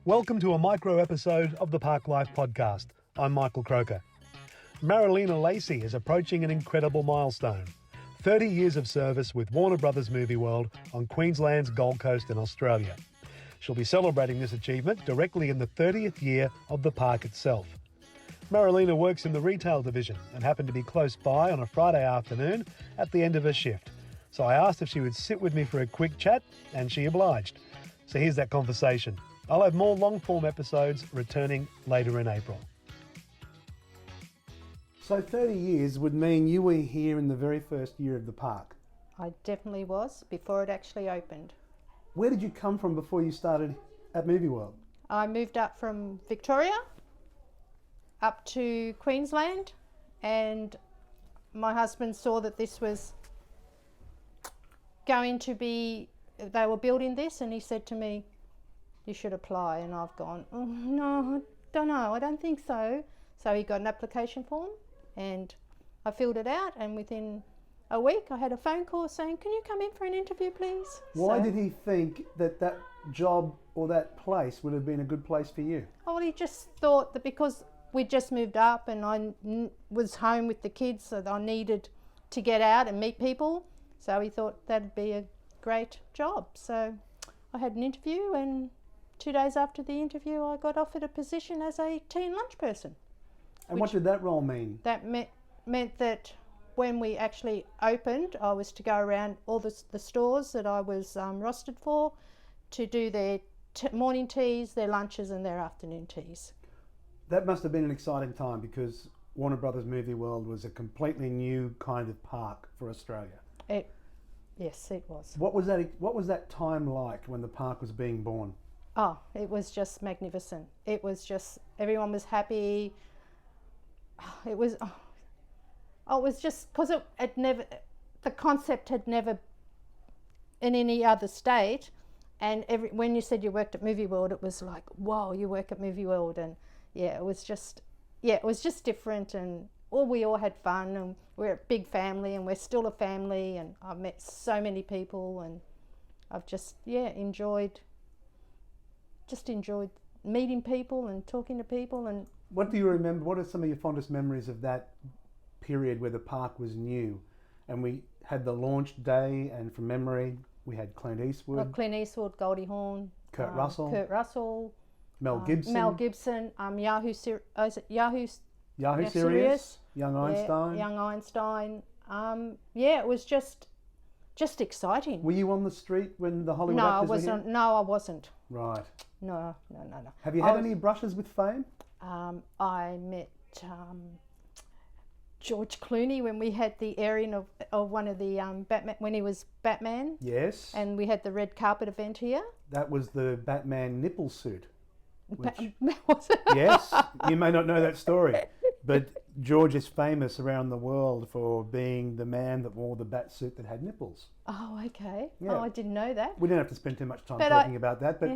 Welcome to a micro episode of the Park Life podcast. I'm Michael Croker. Marilena Lacey is approaching an incredible milestone. 30 years of service with Warner Brothers Movie World on Queensland's Gold Coast in Australia. She'll be celebrating this achievement directly in the 30th year of the park itself. Marilena works in the retail division and happened to be close by on a Friday afternoon at the end of her shift. So I asked if she would sit with me for a quick chat, and she obliged. So here's that conversation. I'll have more long-form episodes returning later in April. So 30 years would mean you were here in the very first year of the park. I definitely was, before it actually opened. Where did you come from before you started at Movie World? I moved up from Victoria up to Queensland, and my husband saw that this was going to be, they were building this, and he said to me, "You should apply." And I've gone, "Oh, no, I don't know, I don't think so." So he got an application form and I filled it out, and within a week I had a phone call saying, "Can you come in for an interview, please?" Why did he think that that job or that place would have been a good place for you? Oh, well, he just thought that because we just moved up and I was home with the kids, so that I needed to get out and meet people. So he thought that'd be a great job. So I had an interview, and 2 days after the interview I got offered a position as a tea and lunch person. And what did that role mean? That meant that when we actually opened, I was to go around all the stores that I was rostered for to do their morning teas, their lunches and their afternoon teas. That must have been an exciting time, because Warner Brothers Movie World was a completely new kind of park for Australia. Yes, it was. What was that time like when the park was being born? Oh, it was just magnificent. It was just, everyone was happy. It was just because the concept had never in any other state, and when you said you worked at Movie World, it was like, wow, you work at Movie World. And it was just different, and we all had fun, and we're a big family, and we're still a family, and I've met so many people, and I've just enjoyed meeting people and talking to people. And what do you remember? What are some of your fondest memories of that period where the park was new, and we had the launch day, and from memory we had Clint Eastwood, Goldie Hawn, Kurt Russell, Mel Gibson, Yahoo Serious, Young Einstein. It was just exciting. Were you on the street when the Hollywood actors were here? No, I wasn't. Right. No. Have you had any brushes with fame? I met George Clooney when we had the airing of one of the Batman, when he was Batman. Yes. And we had the red carpet event here. That was the Batman nipple suit. Was it? Yes, you may not know that story, but George is famous around the world for being the man that wore the bat suit that had nipples. Oh, okay. Yeah. Oh, I didn't know that. We didn't have to spend too much time talking about that, but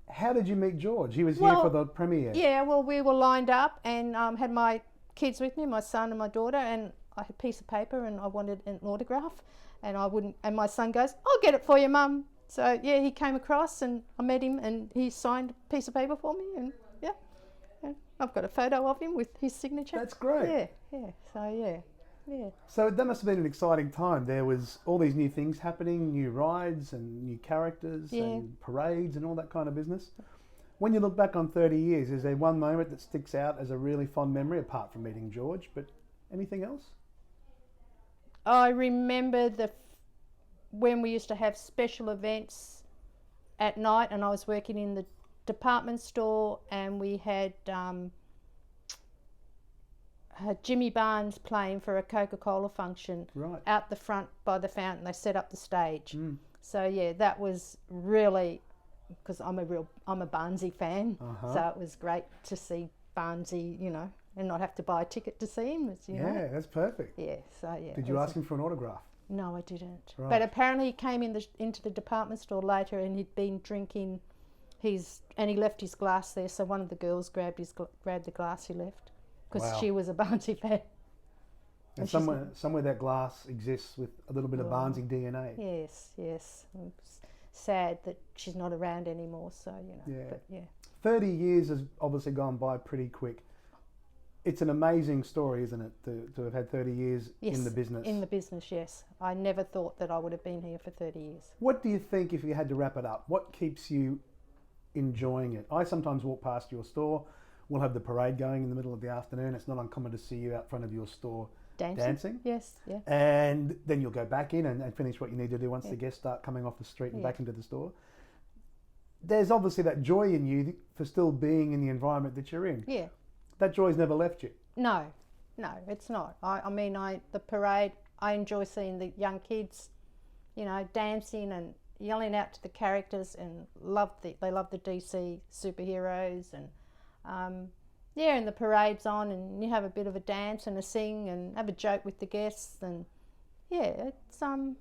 how did you meet George? He was here for the premiere. Yeah, well, we were lined up, and had my kids with me, my son and my daughter, and I had a piece of paper and I wanted an autograph, and and my son goes, "I'll get it for you, Mum." So he came across, and I met him, and he signed a piece of paper for me, and I've got a photo of him with his signature. That's great. Yeah. So that must have been an exciting time. There was all these new things happening, new rides and new characters and parades and all that kind of business. When you look back on 30 years, is there one moment that sticks out as a really fond memory, apart from meeting George, but anything else? I remember when we used to have special events at night, and I was working in the department store, and we had Jimmy Barnes playing for a Coca-Cola function out the front by the fountain. They set up the stage. So that was really, because I'm a Barnesy fan, so it was great to see Barnesy, and not have to buy a ticket to see him. That's perfect. Did you ask him for an autograph? No, I didn't. Right. But apparently he came into the department store later, and he'd been drinking and he left his glass there. So one of the girls grabbed the glass he left, because she was a Barnesy fan. And somewhere that glass exists with a little bit of Barnesy DNA. Yes. sad that she's not around anymore. So, Yeah. But yeah. 30 years has obviously gone by pretty quick. It's an amazing story, isn't it, to have had 30 years Yes, in the business? in the business, yes. I never thought that I would have been here for 30 years. What do you think, if you had to wrap it up, what keeps you enjoying it? I sometimes walk past your store. We'll have the parade going in the middle of the afternoon. It's not uncommon to see you out front of your store dancing. Yes, yeah. And then you'll go back in and finish what you need to do once Yeah. the guests start coming off the street and Yeah. back into the store. There's obviously that joy in you for still being in the environment that you're in. Yeah. That joy's never left you. No, it's not. I mean, the parade, I enjoy seeing the young kids, dancing and yelling out to the characters, and they love the DC superheroes, and and the parade's on, and you have a bit of a dance and a sing and have a joke with the guests, and it's and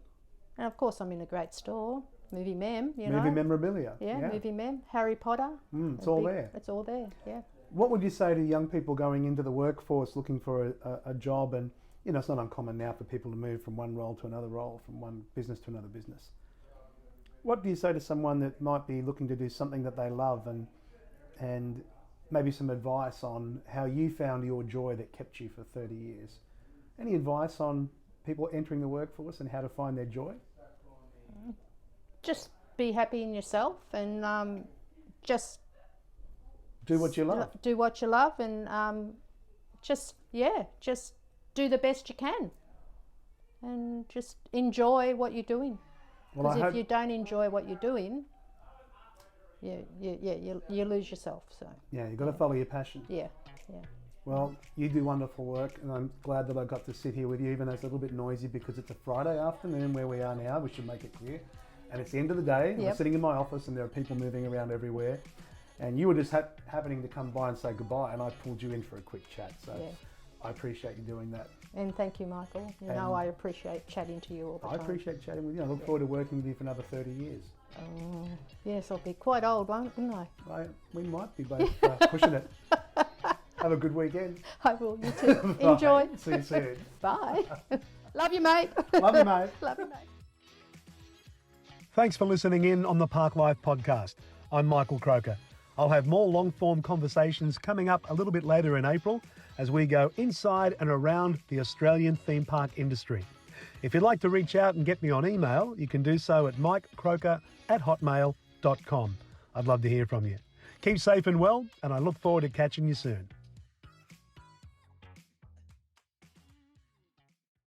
of course I'm in a great store, Movie Mem, Movie memorabilia. Yeah, Movie Mem, Harry Potter. It's all there. It's all there, yeah. What would you say to young people going into the workforce looking for a job? And it's not uncommon now for people to move from one role to another role, from one business to another business. What do you say to someone that might be looking to do something that they love, and maybe some advice on how you found your joy that kept you for 30 years? Any advice on people entering the workforce and how to find their joy? Just be happy in yourself, and just do what you love. Do what you love, and just do the best you can, and just enjoy what you're doing. Because if you don't enjoy what you're doing, you lose yourself. So you've got to follow your passion. Yeah. Well, you do wonderful work, and I'm glad that I got to sit here with you, even though it's a little bit noisy because it's a Friday afternoon where we are now. We should make it clear. And it's the end of the day. Yep. I'm sitting in my office, and there are people moving around everywhere. And you were just happening to come by and say goodbye, and I pulled you in for a quick chat. So I appreciate you doing that. And thank you, Michael. I appreciate chatting to you all the time. I appreciate chatting with you. I look forward to working with you for another 30 years. Oh, yes, I'll be quite old, won't I? We might be both pushing it. Have a good weekend. I will, you too. Enjoy. See you soon. Bye. Love you, mate. Love you, mate. Love you, mate. Thanks for listening in on the Park Life podcast. I'm Michael Croker. I'll have more long-form conversations coming up a little bit later in April as we go inside and around the Australian theme park industry. If you'd like to reach out and get me on email, you can do so at mikecroker@hotmail.com. I'd love to hear from you. Keep safe and well, and I look forward to catching you soon.